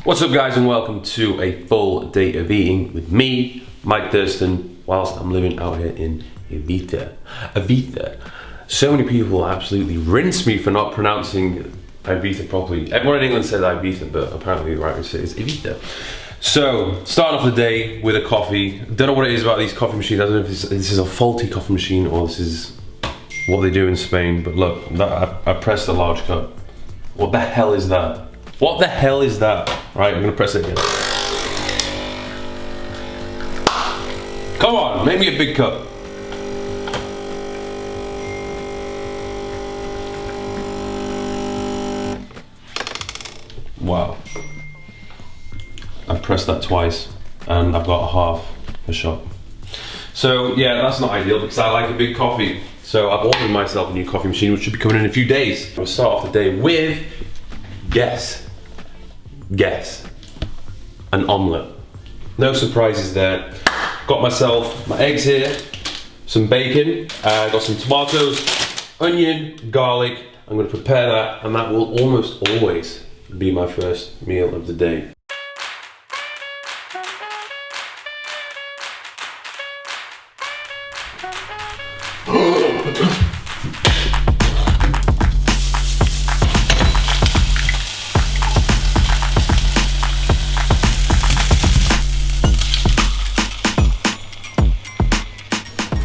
What's up guys, and welcome to a full day of eating with me, Mike Thurston, whilst I'm living out here in Ibiza. So many people absolutely rinse me for not pronouncing Ibiza properly. Everyone in England says Ibiza, but apparently the right way to say it is Ibiza. So, starting off the day with a coffee. Don't know what it is about these coffee machines. I don't know if this is a faulty coffee machine or this is what they do in Spain, but look, I pressed a large cup. What the hell is that? What the hell is that? Right, I'm gonna press it again. Come on, make me a big cup. Wow. I've pressed that twice and I've got half a shot. So yeah, that's not ideal because I like a big coffee. So I've ordered myself a new coffee machine which should be coming in a few days. We'll start off the day with, guess, an omelette. No surprises there. Got myself my eggs here, some bacon, got some tomatoes, onion, garlic. I'm going to prepare that and that will almost always be my first meal of the day.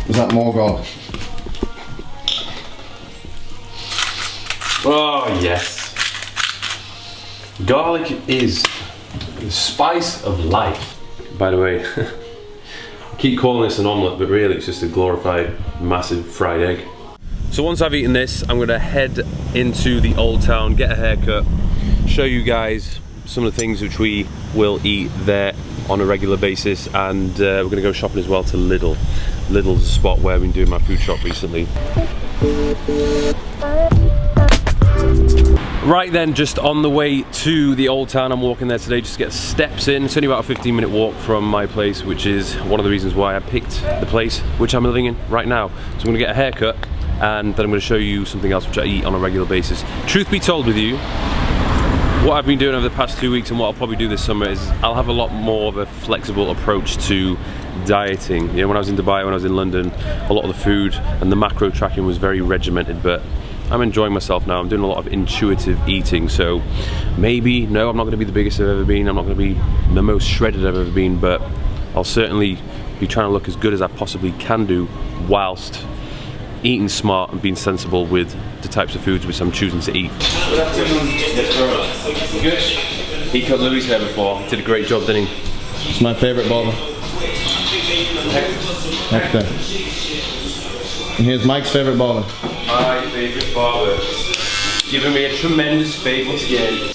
Is that more garlic? Oh yes. Garlic is the spice of life. By the way, I keep calling this an omelette, but really it's just a glorified massive fried egg. So once I've eaten this, I'm gonna head into the old town, get a haircut, show you guys some of the things which we will eat there on a regular basis, and we're gonna go shopping as well to Lidl. Lidl's a spot where I've been doing my food shop recently. Right then, just on the way to the old town, I'm walking there today just to get steps in. It's only about a 15-minute walk from my place, which is one of the reasons why I picked the place which I'm living in right now. So I'm gonna get a haircut and then I'm gonna show you something else which I eat on a regular basis. Truth be told with you, what I've been doing over the past 2 weeks and what I'll probably do this summer is I'll have a lot more of a flexible approach to dieting. You know, when I was in Dubai, when I was in London, a lot of the food and the macro tracking was very regimented, but I'm enjoying myself now. I'm doing a lot of intuitive eating, so maybe, no, I'm not gonna be the biggest I've ever been, I'm not gonna be the most shredded I've ever been, but I'll certainly be trying to look as good as I possibly can do whilst eating smart and being sensible with the types of foods which I'm choosing to eat. Good afternoon. Good? He cut Louis' hair before. Did a great job, didn't he? It's my favourite barber. Next day. And here's Mike's favourite barber. My favourite barber. Giving me a tremendous favour again.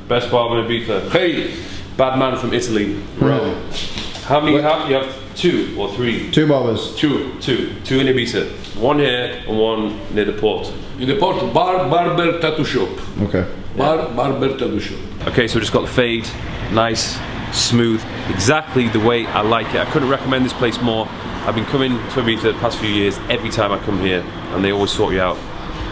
Best barber in Ibiza. Hey, bad man from Italy, Rome. How many you have? You have two or three? Two barbers. Two in Ibiza. One here and one near the port. In the port, barber tattoo shop. Okay. Barber tattoo shop. Okay, so we just got the fade, nice, smooth, exactly the way I like it. I couldn't recommend this place more. I've been coming to Ibiza the past few years, every time I come here, and they always sort you out.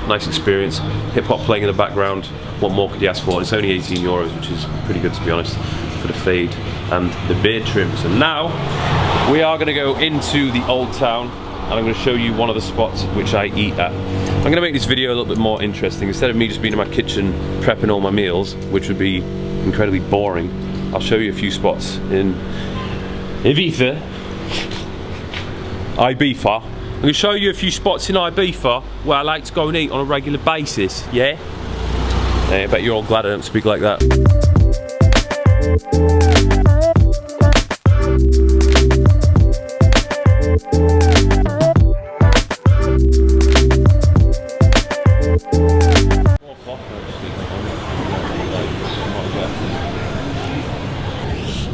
Nice experience, hip hop playing in the background. What more could you ask for? It's only 18 euros, which is pretty good to be honest, for the fade and the beard trim. So now we are going to go into the old town and I'm going to show you one of the spots which I eat at. I'm going to make this video a little bit more interesting. Instead of me just being in my kitchen prepping all my meals, which would be incredibly boring, I'll show you a few spots in Ibiza. I'm going to show you a few spots in Ibiza where I like to go and eat on a regular basis, yeah? I bet you're all glad I don't speak like that.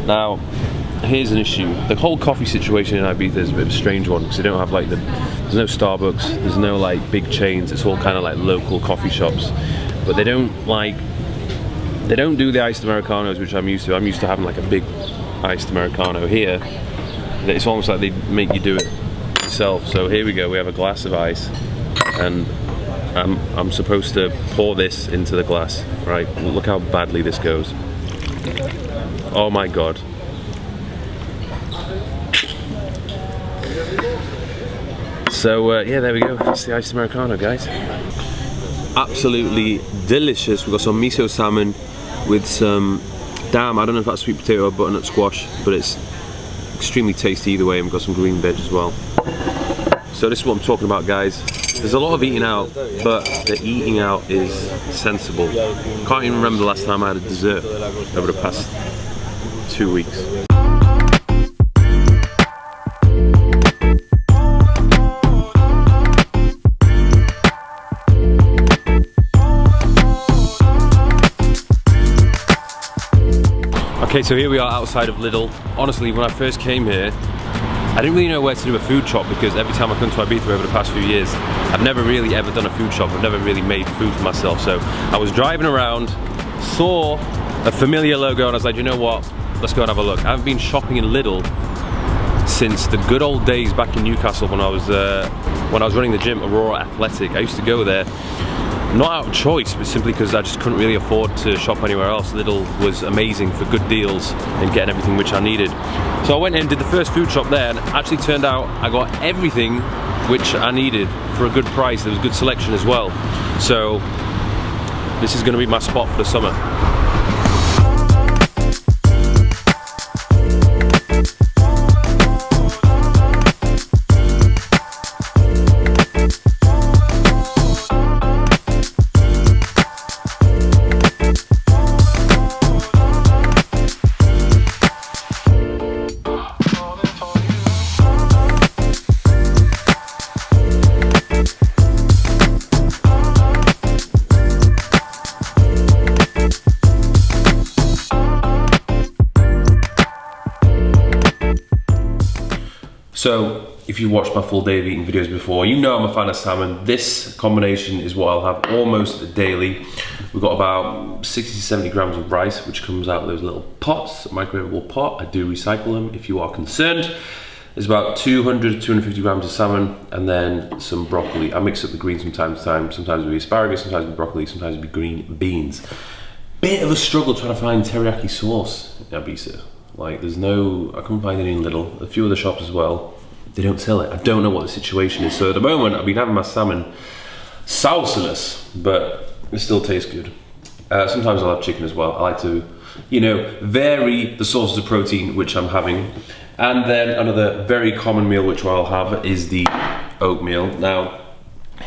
Now, here's an issue. The whole coffee situation in Ibiza is a bit of a strange one because they don't have like there's no Starbucks, there's no like big chains. It's all kind of like local coffee shops, but they don't do the iced Americanos, which I'm used to. I'm used to having like a big iced Americano. Here, it's almost like they make you do it yourself. So here we go, we have a glass of ice, and I'm supposed to pour this into the glass, right? Look how badly this goes. Oh my God. So yeah, there we go, that's the iced Americano, guys. Absolutely delicious. We've got some miso salmon with some, I don't know if that's sweet potato or butternut squash, but it's extremely tasty either way, and we've got some green veg as well. So this is what I'm talking about, guys. There's a lot of eating out, but the eating out is sensible. Can't even remember the last time I had a dessert over the past 2 weeks. Okay, so here we are outside of Lidl. Honestly, when I first came here, I didn't really know where to do a food shop because every time I've come to Ibiza over the past few years, I've never really ever done a food shop. I've never really made food for myself. So I was driving around, saw a familiar logo, and I was like, you know what? Let's go and have a look. I haven't been shopping in Lidl since the good old days back in Newcastle when I was running the gym, Aurora Athletic. I used to go there, not out of choice, but simply because I just couldn't really afford to shop anywhere else. Lidl was amazing for good deals and getting everything which I needed. So I went in, did the first food shop there, and it actually turned out I got everything which I needed for a good price. There was good selection as well. So this is going to be my spot for the summer. So, if you've watched my full day of eating videos before, you know I'm a fan of salmon. This combination is what I'll have almost daily. We've got about 60 to 70 grams of rice, which comes out of those little pots, a microwavable pot. I do recycle them if you are concerned. There's about 200 to 250 grams of salmon, and then some broccoli. I mix up the greens from time to time. Sometimes it'll be asparagus, sometimes it'll be broccoli, sometimes it'll be green beans. Bit of a struggle trying to find teriyaki sauce in Ibiza. Like, there's no, I couldn't find any in Lidl. A few other shops as well, they don't sell it. I don't know what the situation is. So at the moment, I've been having my salmon sauceless, but it still tastes good. Sometimes I'll have chicken as well. I like to, you know, vary the sources of protein which I'm having. And then another very common meal which I'll have is the oatmeal. Now,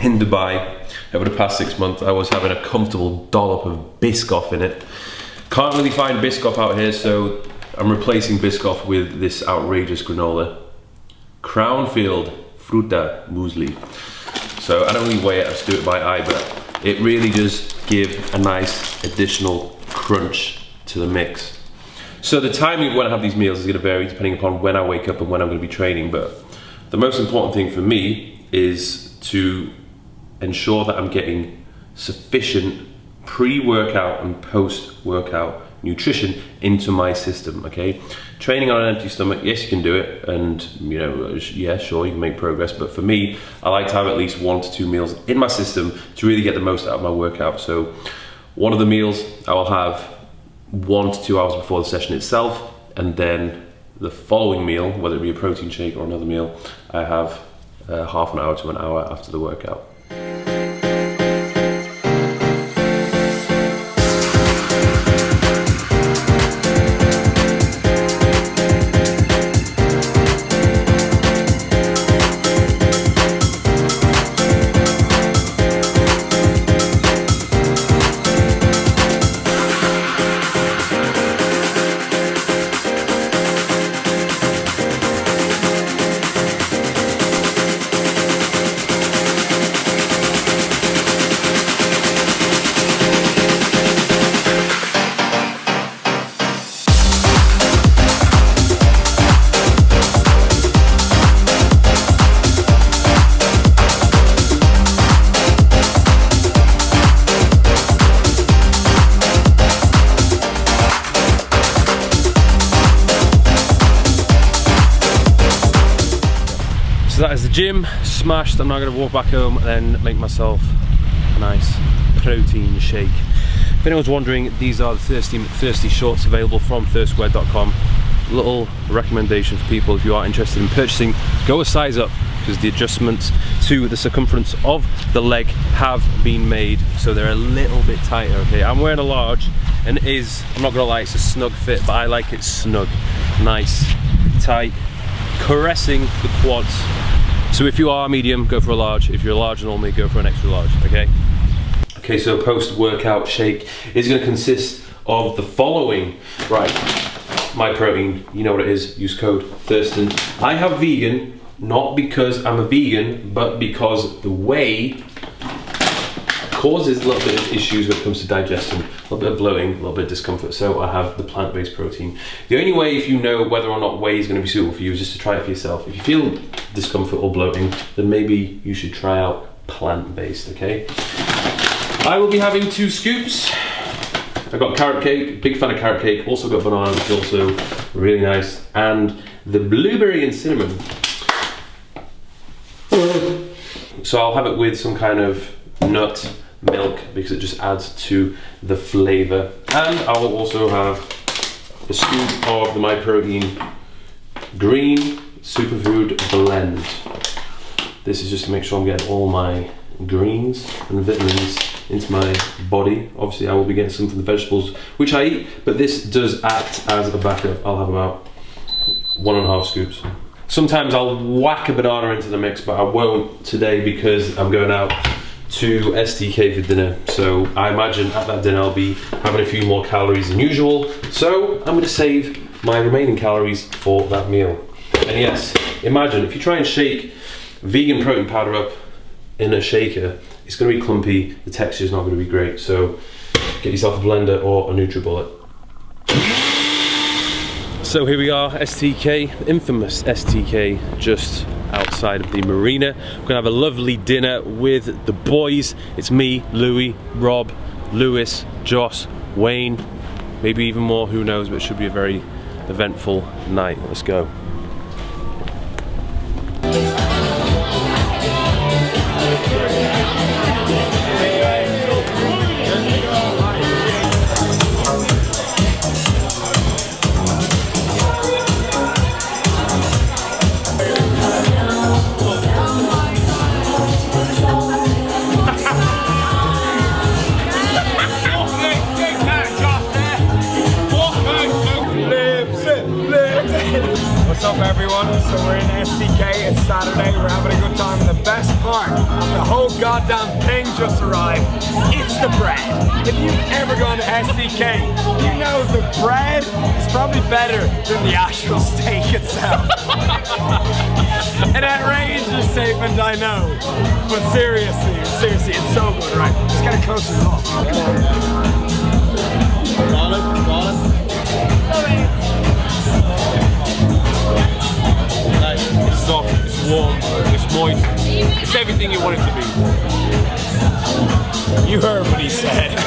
in Dubai, over the past 6 months, I was having a comfortable dollop of Biscoff in it. Can't really find Biscoff out here, so I'm replacing Biscoff with this outrageous granola. Crownfield Fruta Muesli. So I don't really weigh it, I just do it by eye, but it really does give a nice additional crunch to the mix. So the timing of when I have these meals is going to vary depending upon when I wake up and when I'm going to be training, but the most important thing for me is to ensure that I'm getting sufficient pre-workout and post-workout nutrition into my system, okay? Training on an empty stomach, yes, you can do it, and you know, yeah, sure, you can make progress, but for me, I like to have at least 1 to 2 meals in my system to really get the most out of my workout. So one of the meals I will have 1 to 2 hours before the session itself, and then the following meal, whether it be a protein shake or another meal, I have half an hour to an hour after the workout. So that is the gym, smashed. I'm now going to walk back home and then make myself a nice protein shake. If anyone's wondering, these are the Thirsty McThirsty shorts available from thirstsquared.com. Little recommendation for people if you are interested in purchasing, go a size up, because the adjustments to the circumference of the leg have been made, so they're a little bit tighter. Okay, I'm wearing a large, and it is, I'm not gonna lie, it's a snug fit, but I like it snug, nice, tight, caressing the quads. So if you are medium, go for a large. If you're a large normally, go for an extra large. Okay. Okay, so post-workout shake is going to consist of the following. Right, my protein, you know what it is, use code Thurston. I have vegan, not because I'm a vegan, but because the whey causes a little bit of issues when it comes to digestion, a little bit of bloating, a little bit of discomfort, so I have the plant-based protein. The only way if you know whether or not whey is going to be suitable for you is just to try it for yourself. If you feel discomfort or bloating, then maybe you should try out plant-based, okay? I will be having 2 scoops. I've got carrot cake, big fan of carrot cake, also got banana, which is also really nice, and the blueberry and cinnamon. So I'll have it with some kind of nut milk because it just adds to the flavour. And I will also have a scoop of the My Protein Green Superfood Blend. This is just to make sure I'm getting all my greens and vitamins into my body. Obviously I will be getting some from the vegetables which I eat, but this does act as a backup. I'll have about 1.5 scoops. Sometimes I'll whack a banana into the mix, but I won't today because I'm going out to STK for dinner. So I imagine at that dinner I'll be having a few more calories than usual. So I'm going to save my remaining calories for that meal. And yes, imagine if you try and shake vegan protein powder up in a shaker, it's going to be clumpy, the texture is not going to be great. So get yourself a blender or a NutriBullet. So here we are, STK, infamous STK, just outside of the marina. We're gonna have a lovely dinner with the boys. It's me, Louis, Rob, Lewis, Joss, Wayne, maybe even more, who knows, but it should be a very eventful night. Let's go. What's up everyone? So we're in STK, it's Saturday, we're having a good time, and the best part, the whole goddamn thing just arrived. It's the bread. If you've ever gone to STK, you know the bread is probably better than the actual steak itself. An outrageous statement, I know, but seriously, it's so good, right? Just get a closer look. Got it. It's soft, it's warm, it's moist, it's everything you want it to be. You heard what he said.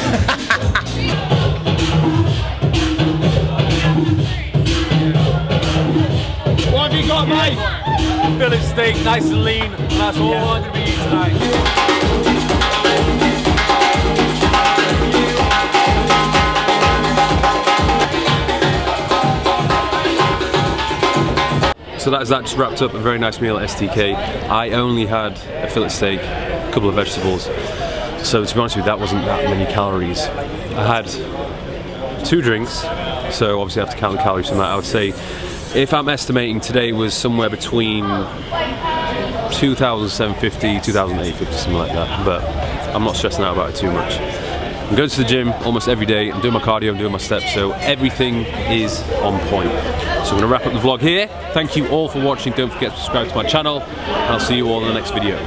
What have you got, mate? Fillet steak, nice and lean, and that's all I'm going to be eating tonight. So that just wrapped up a very nice meal at STK. I only had a fillet steak, a couple of vegetables. So to be honest with you, that wasn't that many calories. I had 2 drinks, so obviously I have to count the calories from that. I would say, if I'm estimating, today was somewhere between 2,750, 2,850, something like that. But I'm not stressing out about it too much. I'm going to the gym almost every day. I'm doing my cardio, I'm doing my steps, so everything is on point. So I'm going to wrap up the vlog here. Thank you all for watching. Don't forget to subscribe to my channel, and I'll see you all in the next video.